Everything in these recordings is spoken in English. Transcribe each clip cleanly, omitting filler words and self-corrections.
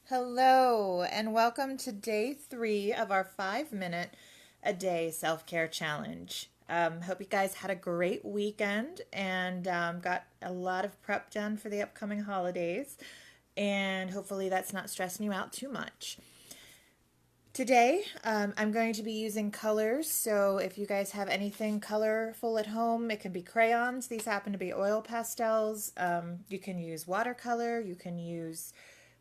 Hello, and welcome to day 3 of our 5 minute a day self care challenge. Hope you guys had a great weekend and got a lot of prep done for the upcoming holidays. And hopefully, that's not stressing you out too much. Today, I'm going to be using colors. So, if you guys have anything colorful at home, it can be crayons. These happen to be oil pastels. You can use watercolor, you can use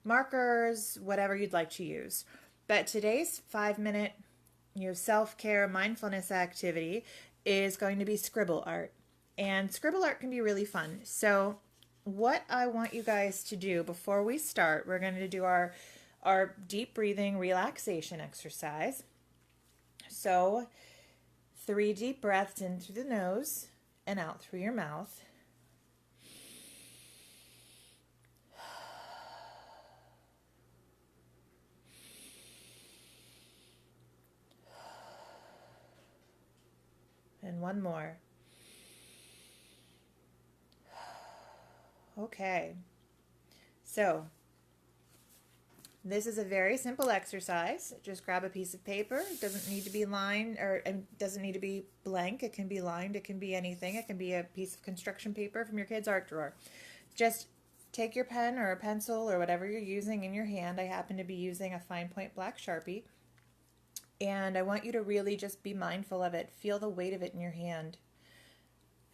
markers, whatever you'd like to use. But today's 5 minute self-care mindfulness activity is going to be scribble art. And scribble art can be really fun. So what I want you guys to do before we start, we're going to do our deep breathing relaxation exercise. So 3 deep breaths in through the nose and out through your mouth. And one more. Okay. So, this is a very simple exercise. Just grab a piece of paper. It doesn't need to be lined or it doesn't need to be blank. It can be lined. It can be anything. It can be a piece of construction paper from your kid's art drawer. Just take your pen or a pencil or whatever you're using in your hand. I happen to be using a fine point black Sharpie. And I want you to really just be mindful of it. Feel the weight of it in your hand.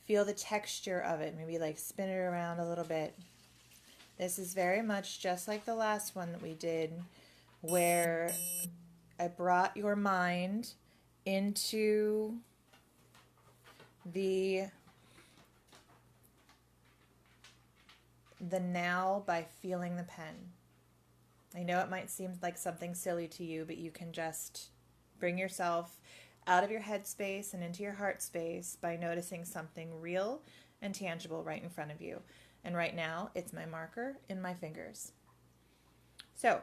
Feel the texture of it. Maybe like spin it around a little bit. This is very much just like the last one that we did, where I brought your mind into the now by feeling the pen. I know it might seem like something silly to you, but you can just bring yourself out of your head space and into your heart space by noticing something real and tangible right in front of you. And right now, it's my marker in my fingers. So,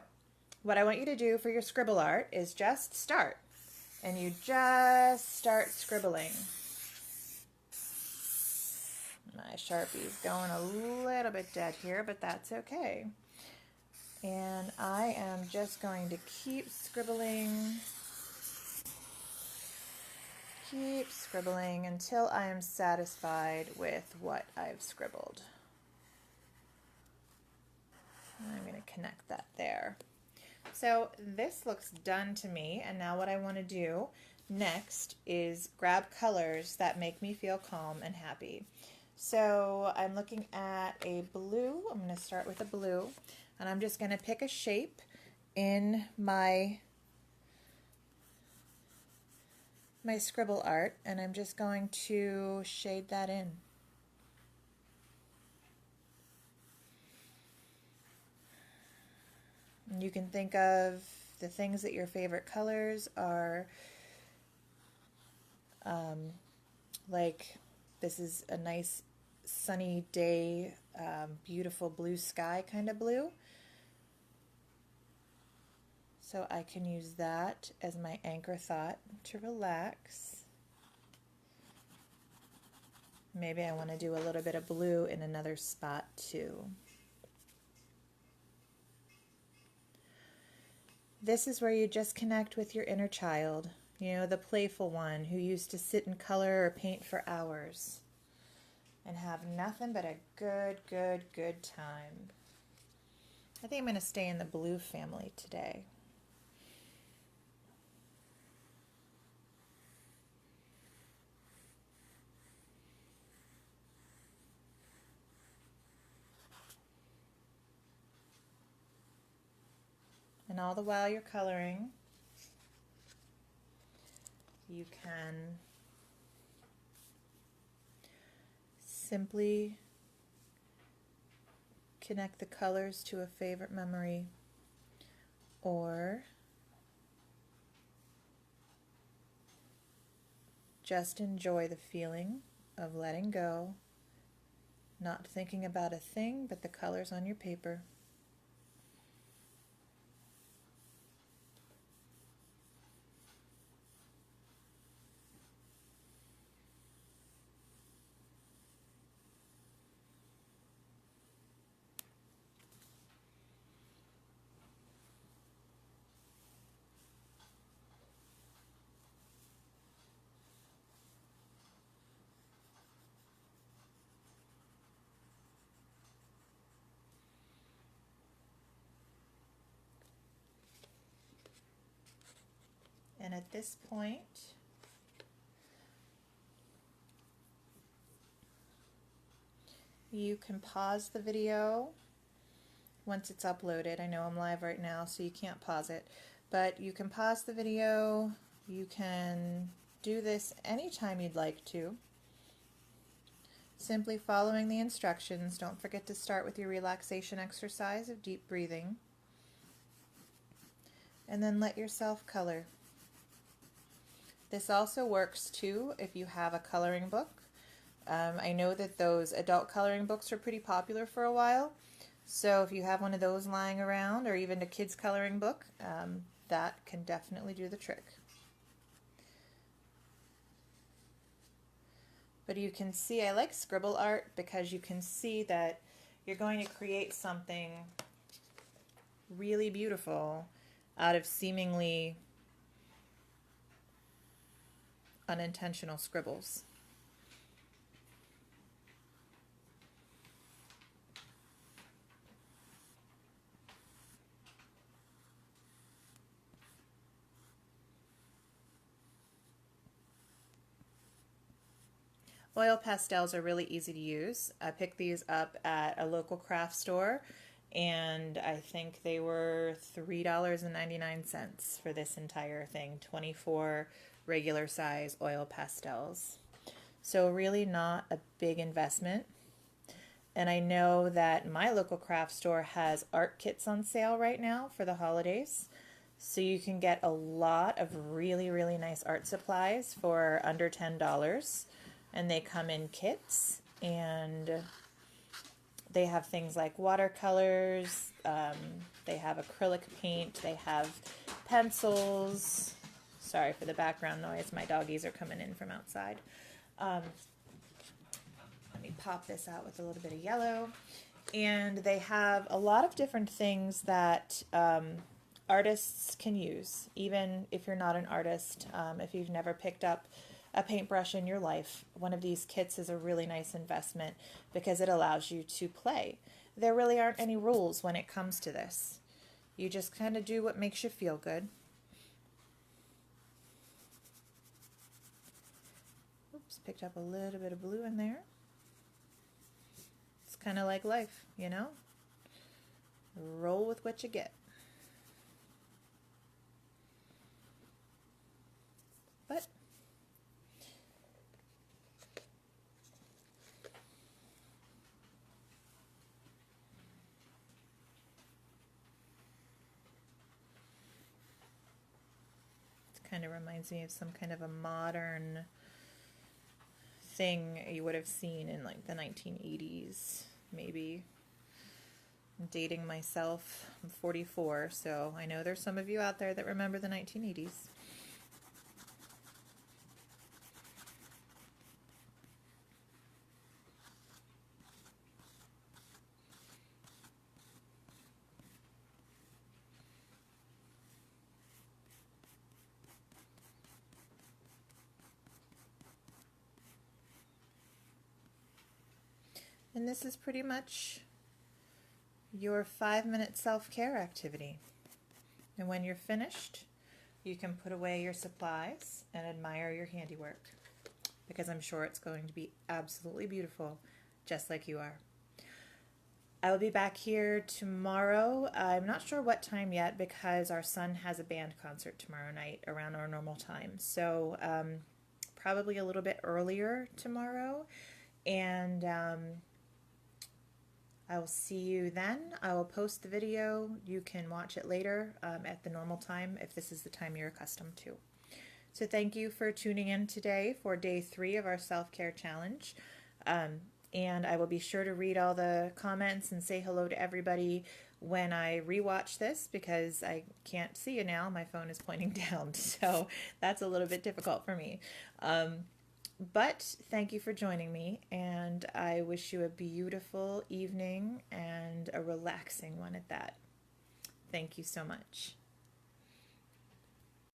what I want you to do for your scribble art is just start. And you just start scribbling. My Sharpie's going a little bit dead here, but that's okay. And I am just going to keep scribbling until I am satisfied with what I've scribbled. I'm going to connect that there. So this looks done to me, and now what I want to do next is grab colors that make me feel calm and happy. So I'm looking at a blue. I'm going to start with a blue, and I'm just going to pick a shape in my scribble art, and I'm just going to shade that in. And you can think of the things that your favorite colors are, like this is a nice sunny day, beautiful blue sky kind of blue. So I can use that as my anchor thought to relax. Maybe I want to do a little bit of blue in another spot too. This is where you just connect with your inner child, the playful one who used to sit and color or paint for hours and have nothing but a good time. I think I'm going to stay in the blue family today. And all the while you're coloring, you can simply connect the colors to a favorite memory, or just enjoy the feeling of letting go, not thinking about a thing but the colors on your paper. And at this point, you can pause the video once it's uploaded. I know I'm live right now, so you can't pause it, but you can pause the video. You can do this anytime you'd like to. Simply following the instructions. Don't forget to start with your relaxation exercise of deep breathing. And then let yourself color. This also works too if you have a coloring book. I know that those adult coloring books were pretty popular for a while. So if you have one of those lying around, or even a kid's coloring book, that can definitely do the trick. But you can see, I like scribble art because you can see that you're going to create something really beautiful out of seemingly unintentional scribbles. Oil pastels are really easy to use. I picked these up at a local craft store, and I think they were $3.99 for this entire thing, 24 regular size oil pastels. So really not a big investment. And I know that my local craft store has art kits on sale right now for the holidays. So you can get a lot of really, really nice art supplies for under $10. And they come in kits, and they have things like watercolors, they have acrylic paint, they have pencils. Sorry for the background noise, my doggies are coming in from outside. Let me pop this out with a little bit of yellow. And they have a lot of different things that artists can use, even if you're not an artist. If you've never picked up a paintbrush in your life, one of these kits is a really nice investment because it allows you to play. There really aren't any rules when it comes to this. You just kind of do what makes you feel good. Oops, picked up a little bit of blue in there. It's kind of like life, you know? Roll with what you get. But kind of reminds me of some kind of a modern thing you would have seen in like the 1980s, maybe. I'm dating myself. I'm 44, so I know there's some of you out there that remember the 1980s. And this is pretty much your 5-minute self-care activity. And when you're finished, you can put away your supplies and admire your handiwork, because I'm sure it's going to be absolutely beautiful, just like you are. I will be back here tomorrow. I'm not sure what time yet because our son has a band concert tomorrow night around our normal time. So probably a little bit earlier tomorrow. And I will see you then. I will post the video. You can watch it later at the normal time if this is the time you're accustomed to. So thank you for tuning in today for day 3 of our self-care challenge. And I will be sure to read all the comments and say hello to everybody when I rewatch this, because I can't see you now. My phone is pointing down, so that's a little bit difficult for me. But thank you for joining me, and I wish you a beautiful evening and a relaxing one at that. Thank you so much.